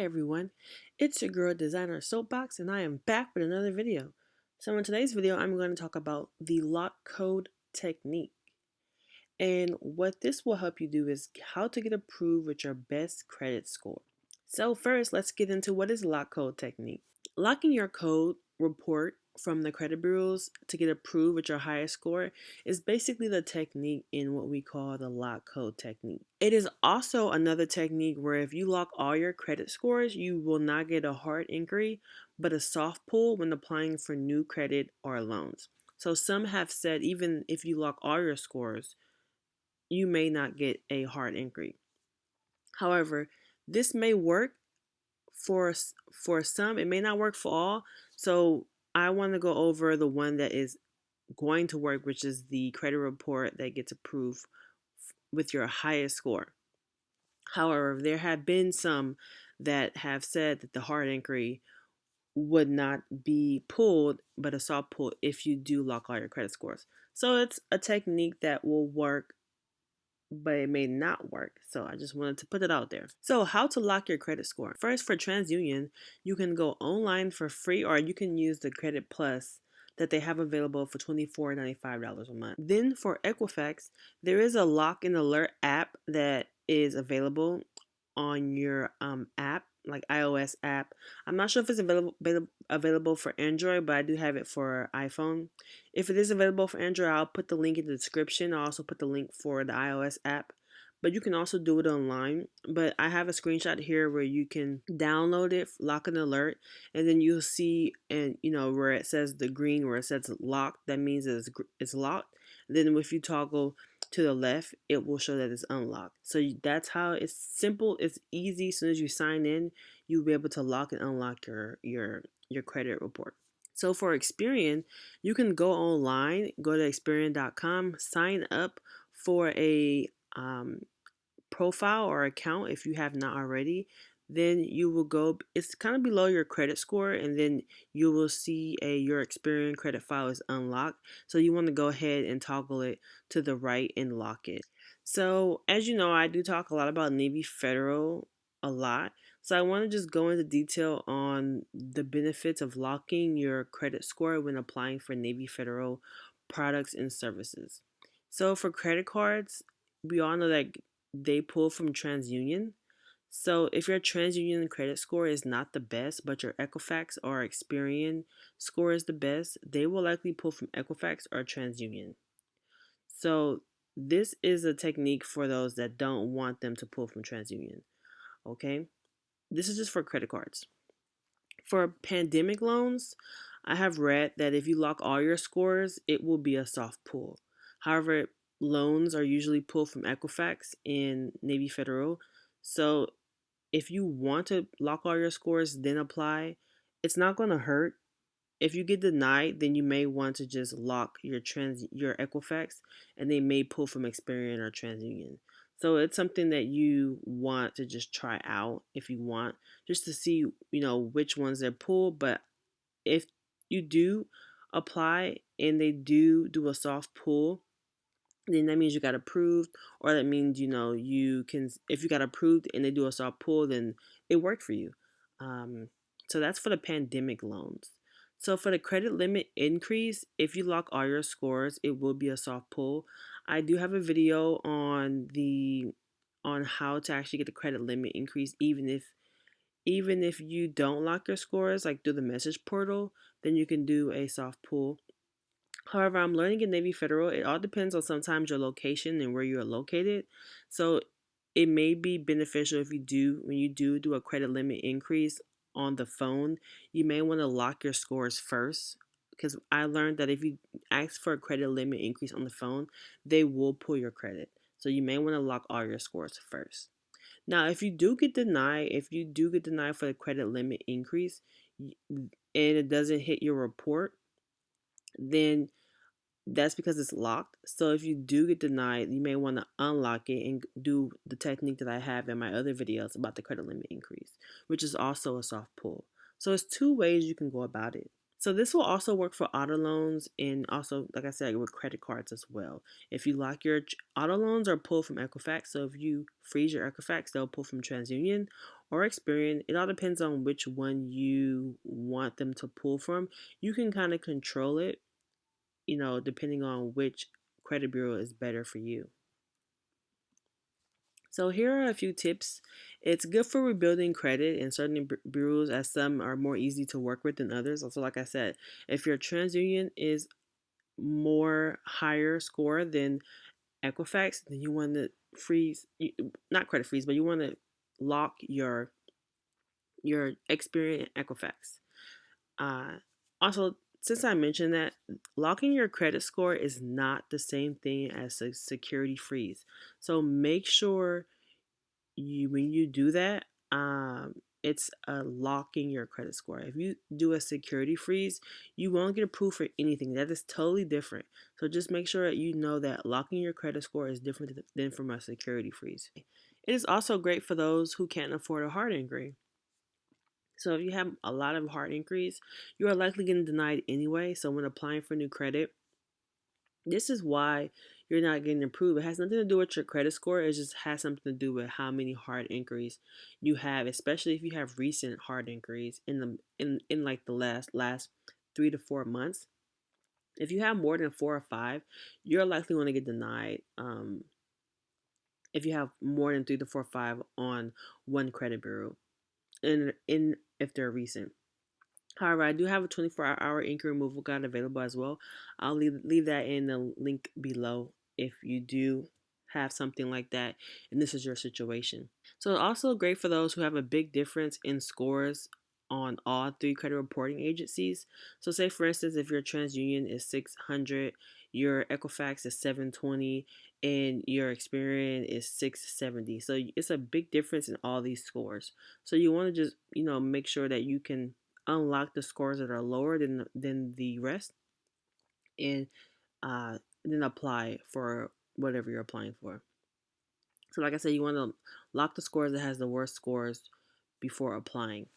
everyone, it's your girl Designer Soapbox and I am back with another video. So in today's video I'm going to talk about the lock code technique. And what this will help you do is how to get approved with your best credit score. So first, let's get into what is lock code technique. Locking your code report from the credit bureaus to get approved with your highest score is basically the technique in what we call the lock code technique. It is also another technique where if you lock all your credit scores, you will not get a hard inquiry, but a soft pull when applying for new credit or loans. So some have said even if you lock all your scores, you may not get a hard inquiry. However, this may work for some, it may not work for all. So I want to go over the one that is going to work, which is the credit report that gets approved with your highest score. However, there have been some that have said that the hard inquiry would not be pulled, but a soft pull if you do lock all your credit scores. So it's a technique that will work, but it may not work. So I just wanted to put it out there. So how to lock your credit score. First, for TransUnion, you can go online for free, or you can use the Credit Plus that they have available for $24.95 a month. Then for Equifax, there is a lock and alert app that is available on your app, like iOS app. I'm not sure if it's available for Android, but I do have it for iPhone. If it is available for Android, I'll put the link in the description. I'll also put the link for the iOS app, but you can also do it online. But I have a screenshot here where you can download it, lock an alert, and then you'll see, and where it says the green, where it says locked, that means it's locked. Then if you toggle to the left, it will show that it's unlocked. So that's how it's simple. It's easy. As soon as you sign in, you'll be able to lock and unlock your credit report. So for Experian, you can go online, go to Experian.com, sign up for a profile or account if you have not already. Then you will go, it's kind of below your credit score, and then you will see your Experian credit file is unlocked. So you want to go ahead and toggle it to the right and lock it. So as you know, I do talk a lot about Navy Federal a lot. So I want to just go into detail on the benefits of locking your credit score when applying for Navy Federal products and services. So for credit cards, we all know that they pull from TransUnion. So if your TransUnion credit score is not the best, but your Equifax or Experian score is the best, they will likely pull from Equifax or TransUnion. So this is a technique for those that don't want them to pull from TransUnion. Okay? This is just for credit cards. For pandemic loans, I have read that if you lock all your scores, it will be a soft pull. However, loans are usually pulled from Equifax and Navy Federal. So if you want to lock all your scores, then apply. It's not going to hurt. If you get denied, then you may want to just lock your Equifax, and they may pull from Experian or TransUnion. So it's something that you want to just try out if you want, just to see, which ones they pull. But if you do apply and they do a soft pull, then that means you got approved, or that means, you can, if you got approved and they do a soft pull, then it worked for you. So that's for the pandemic loans. So for the credit limit increase, if you lock all your scores, it will be a soft pull. I do have a video on how to actually get the credit limit increase, even if you don't lock your scores, like through the message portal, then you can do a soft pull. However, I'm learning in Navy Federal, it all depends on sometimes your location and where you're located. So it may be beneficial if when you do a credit limit increase on the phone, you may want to lock your scores first. Because I learned that if you ask for a credit limit increase on the phone, they will pull your credit. So you may want to lock all your scores first. Now, if you do get denied for the credit limit increase and it doesn't hit your report, then that's because it's locked. So if you do get denied, you may want to unlock it and do the technique that I have in my other videos about the credit limit increase, which is also a soft pull. So it's two ways you can go about it. So this will also work for auto loans and also, like I said, with credit cards as well. If you lock your auto loans are pulled from Equifax, so if you freeze your Equifax, they'll pull from TransUnion or Experian. It all depends on which one you want them to pull from. You can kind of control it, depending on which credit bureau is better for you. So here are a few tips. It's good for rebuilding credit in certain bureaus, as some are more easy to work with than others. Also, like I said, if your TransUnion is more higher score than Equifax, then you want to freeze, not credit freeze, but you want to lock your Experian Equifax. Also, since I mentioned that, locking your credit score is not the same thing as a security freeze. So make sure when you do that, it's locking your credit score. If you do a security freeze, you won't get approved for anything. That is totally different. So just make sure that you know that locking your credit score is different than from a security freeze. It is also great for those who can't afford a hard inquiry. So if you have a lot of hard inquiries, you are likely getting denied anyway. So when applying for new credit, this is why you're not getting approved. It has nothing to do with your credit score. It just has something to do with how many hard inquiries you have, especially if you have recent hard inquiries in like the last 3 to 4 months. If you have more than 4 or 5, you're likely going to get denied. If you have more than 3 to 4 or 5 on one credit bureau, and if they're recent. However, I do have a 24-hour inquiry removal guide available as well. I'll leave that in the link below if you do have something like that and this is your situation. So it's also great for those who have a big difference in scores on all 3 credit reporting agencies. So say for instance, if your TransUnion is 600, your Equifax is 720, and your Experian is 670. So it's a big difference in all these scores. So you want to just, make sure that you can unlock the scores that are lower than the rest, and then apply for whatever you're applying for. So like I said, you want to lock the scores that has the worst scores before applying.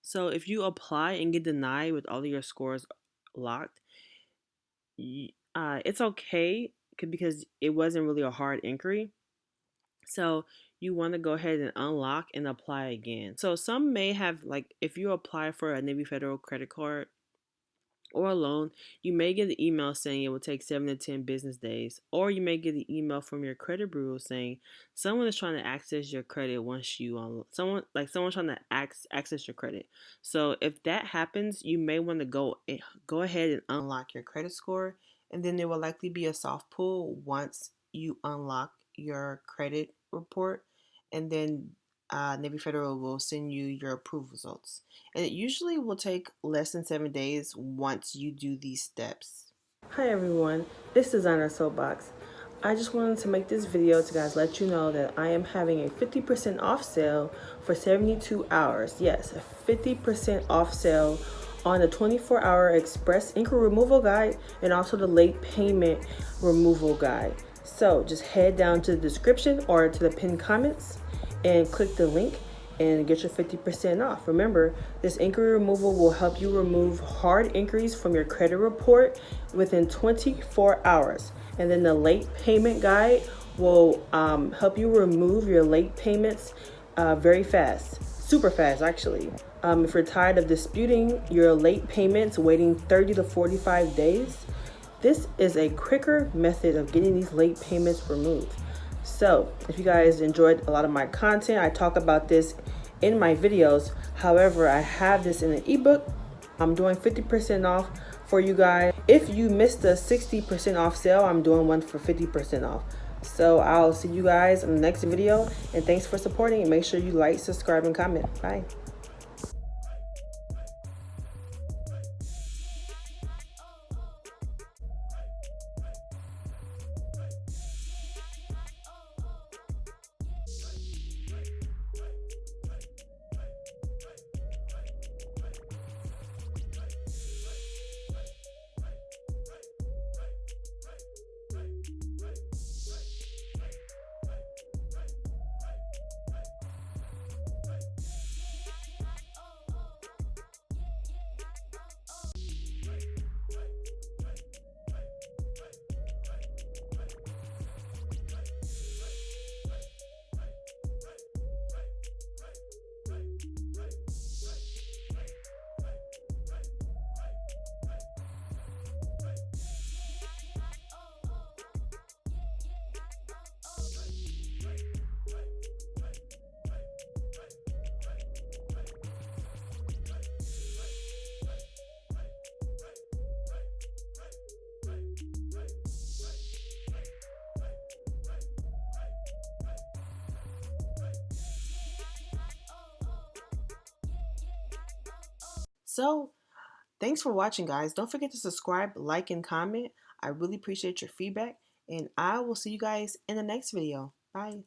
So if you apply and get denied with all of your scores locked, it's okay because it wasn't really a hard inquiry. So you want to go ahead and unlock and apply again. So some may have, like, if you apply for a Navy Federal credit card or a loan, you may get an email saying it will take 7 to 10 business days, or you may get an email from your credit bureau saying someone is trying to access your credit once you someone's trying to access your credit. So if that happens, you may want to go ahead and unlock your credit score, and then there will likely be a soft pull once you unlock your credit report, and then Navy Federal will send you your approved results. And it usually will take less than 7 days once you do these steps. Hi everyone, it's Designer Soapbox. I just wanted to make this video to guys let you know that I am having a 50% off sale for 72 hours. Yes, a 50% off sale on the 24-hour express inquiry removal guide and also the late payment removal guide. So just head down to the description or to the pinned comments and click the link and get your 50% off. Remember, this inquiry removal will help you remove hard inquiries from your credit report within 24 hours. And then the late payment guide will help you remove your late payments very fast, super fast actually. If you're tired of disputing your late payments, waiting 30 to 45 days, this is a quicker method of getting these late payments removed. So if you guys enjoyed a lot of my content, I talk about this in my videos. However, I have this in an ebook. I'm doing 50% off for you guys. If you missed the 60% off sale, I'm doing one for 50% off. So I'll see you guys in the next video, and thanks for supporting, and make sure you like, subscribe, and comment. Bye. So thanks for watching, guys. Don't forget to subscribe, like, and comment. I really appreciate your feedback, and I will see you guys in the next video. Bye.